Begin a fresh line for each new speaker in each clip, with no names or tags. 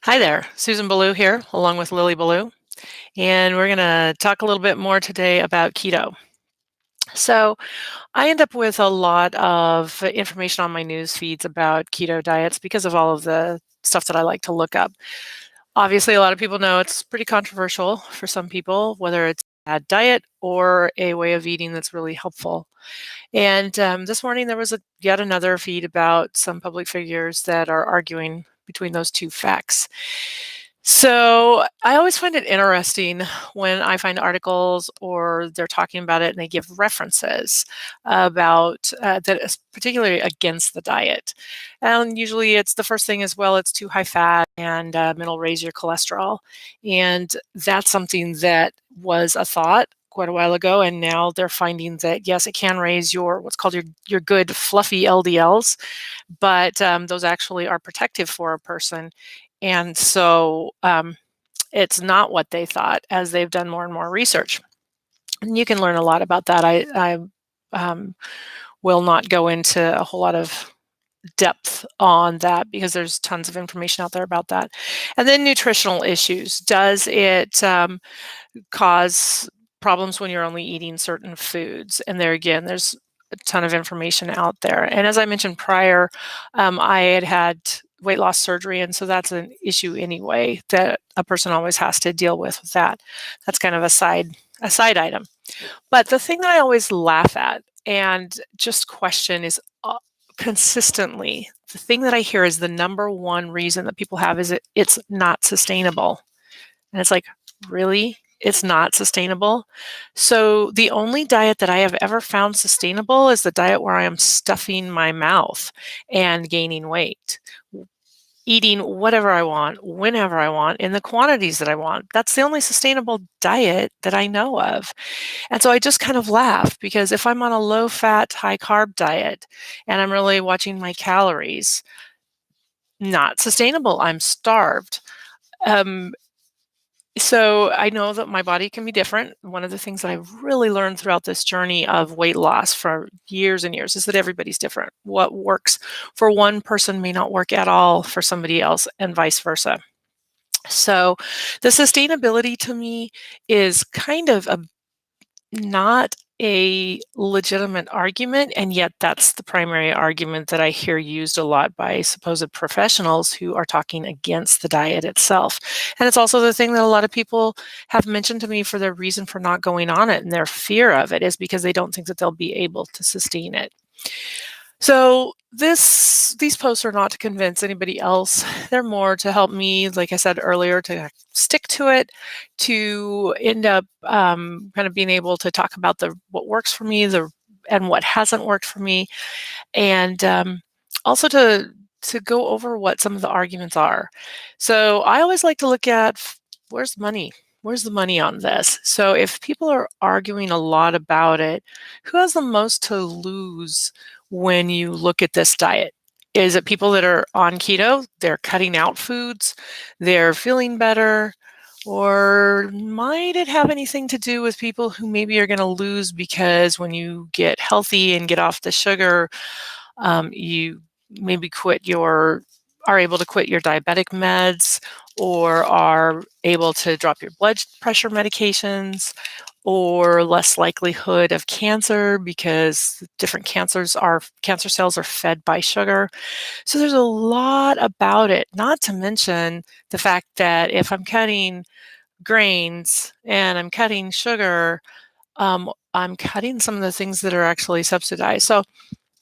Hi there, Susan Ballou here, along with Lily Ballou, and we're going to talk a little bit more today about keto. So, I end up with a lot of information on my news feeds about keto diets because of all of the stuff that I like to look up. Obviously, a lot of people know it's pretty controversial for some people, whether it's a bad diet or a way of eating that's really helpful. And this morning, there was yet another feed about some public figures that are arguing between those two facts. So I always find it interesting when I find articles or they're talking about it and they give references about that is particularly against the diet. And usually it's the first thing is, well, it's too high fat and it'll raise your cholesterol. And that's something that was a thought quite a while ago. And now they're finding that, yes, it can raise your what's called your good fluffy LDLs, but those actually are protective for a person. And so it's not what they thought as they've done more and more research. And you can learn a lot about that. I will not go into a whole lot of depth on that because there's tons of information out there about that. And then nutritional issues. Does it cause problems when you're only eating certain foods? And there again, there's a ton of information out there. And as I mentioned prior, I had weight loss surgery, and so that's an issue anyway that a person always has to deal with that. That's kind of a side item. But the thing that I always laugh at and just question is consistently the thing that I hear is the number one reason that people have is it's not sustainable. And it's like, really? It's not sustainable? So the only diet that I have ever found sustainable is the diet where I am stuffing my mouth and gaining weight, eating whatever I want, whenever I want, in the quantities that I want. That's the only sustainable diet that I know of. And so I just kind of laugh because if I'm on a low fat, high carb diet and I'm really watching my calories, not sustainable. I'm starved. Um, so I know that my body can be different. One of the things that I've really learned throughout this journey of weight loss for years and years is that everybody's different. What works for one person may not work at all for somebody else, and vice versa. So the sustainability to me is kind of not a legitimate argument, and yet that's the primary argument that I hear used a lot by supposed professionals who are talking against the diet itself. And it's also the thing that a lot of people have mentioned to me for their reason for not going on it, and their fear of it is because they don't think that they'll be able to sustain it. So these posts are not to convince anybody else. They're more to help me, like I said earlier, to stick to it, to end up kind of being able to talk about the what works for me, the and what hasn't worked for me, and also to go over what some of the arguments are. So I always like to look at where's the money. Where's the money on this? So if people are arguing a lot about it, who has the most to lose when you look at this diet? Is it people that are on keto? They're cutting out foods, they're feeling better, or might it have anything to do with people who maybe are going to lose because when you get healthy and get off the sugar, you maybe are able to quit your diabetic meds or are able to drop your blood pressure medications or less likelihood of cancer because different cancer cells are fed by sugar. So there's a lot about it, not to mention the fact that if I'm cutting grains and I'm cutting sugar, I'm cutting some of the things that are actually subsidized. So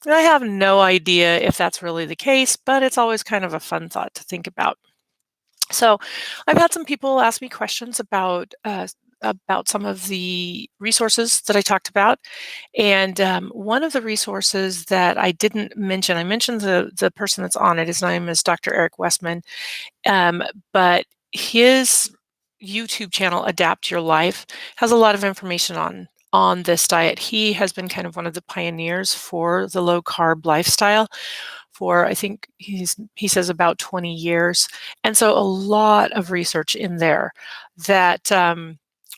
I have no idea if that's really the case, but it's always kind of a fun thought to think about. So I've had some people ask me questions about some of the resources that I talked about, and one of the resources that I didn't mention, I mentioned the person that's on it. His name is Dr. Eric Westman, but his YouTube channel, Adapt Your Life, has a lot of information on this diet. He has been kind of one of the pioneers for the low carb lifestyle for I think he says about 20 years. And so a lot of research in there that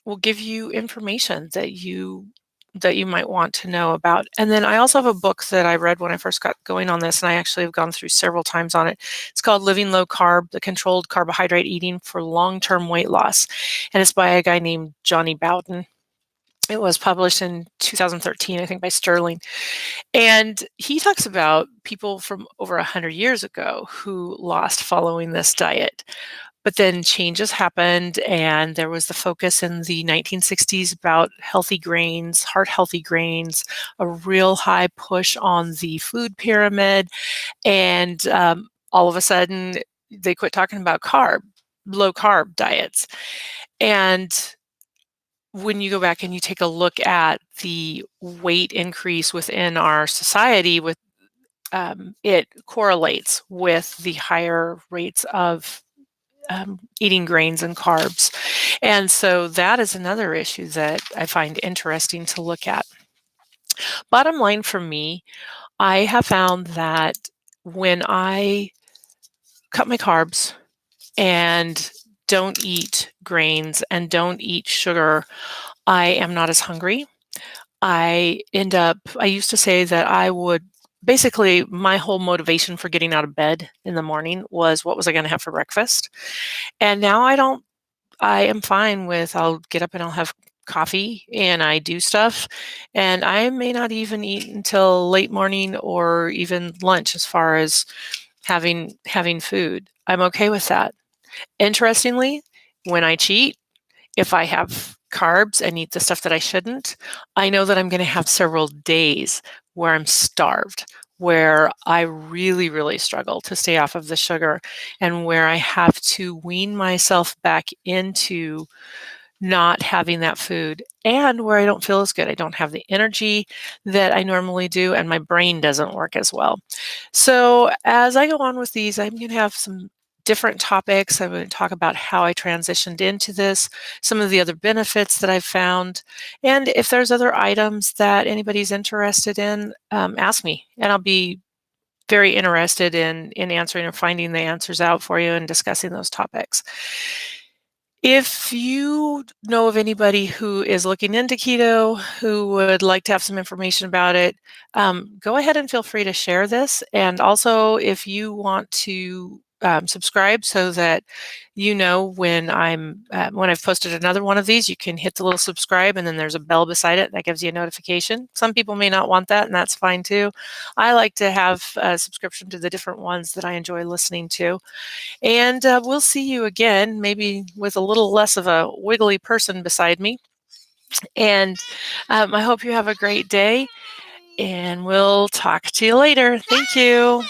will give you information that you that you might want to know about. And then I also have a book that I read when I first got going on this, and I actually have gone through several times on it. It's called Living Low Carb: The Controlled Carbohydrate Eating for Long-Term Weight Loss. And it's by a guy named Johnny Bowden. It was published in 2013, I think, by Sterling. And he talks about people from over 100 years ago who lost following this diet. But then changes happened, and there was the focus in the 1960s about healthy grains, heart healthy grains, a real high push on the food pyramid. And all of a sudden, they quit talking about low carb diets. And when you go back and you take a look at the weight increase within our society, it correlates with the higher rates of eating grains and carbs. And so that is another issue that I find interesting to look at. Bottom line for me, I have found that when I cut my carbs and don't eat grains and don't eat sugar, I am not as hungry. I used to say that I would basically, my whole motivation for getting out of bed in the morning was what was I going to have for breakfast? And now I am fine with, I'll get up and I'll have coffee and I do stuff. And I may not even eat until late morning or even lunch as far as having food. I'm okay with that. Interestingly, when I cheat, if I have carbs and eat the stuff that I shouldn't, I know that I'm going to have several days where I'm starved, where I really, really struggle to stay off of the sugar, and where I have to wean myself back into not having that food, and where I don't feel as good. I don't have the energy that I normally do, and my brain doesn't work as well. So, as I go on with these, I'm going to have some different topics. I'm going to talk about how I transitioned into this, some of the other benefits that I've found, and if there's other items that anybody's interested in, ask me, and I'll be very interested in answering or finding the answers out for you and discussing those topics. If you know of anybody who is looking into keto, who would like to have some information about it, go ahead and feel free to share this. And also, if you want to subscribe so that you know when I've posted another one of these, you can hit the little subscribe, and then there's a bell beside it that gives you a notification. Some people may not want that, and that's fine too. I like to have a subscription to the different ones that I enjoy listening to. And we'll see you again, maybe with a little less of a wiggly person beside me. And I hope you have a great day, and we'll talk to you later. Thank you.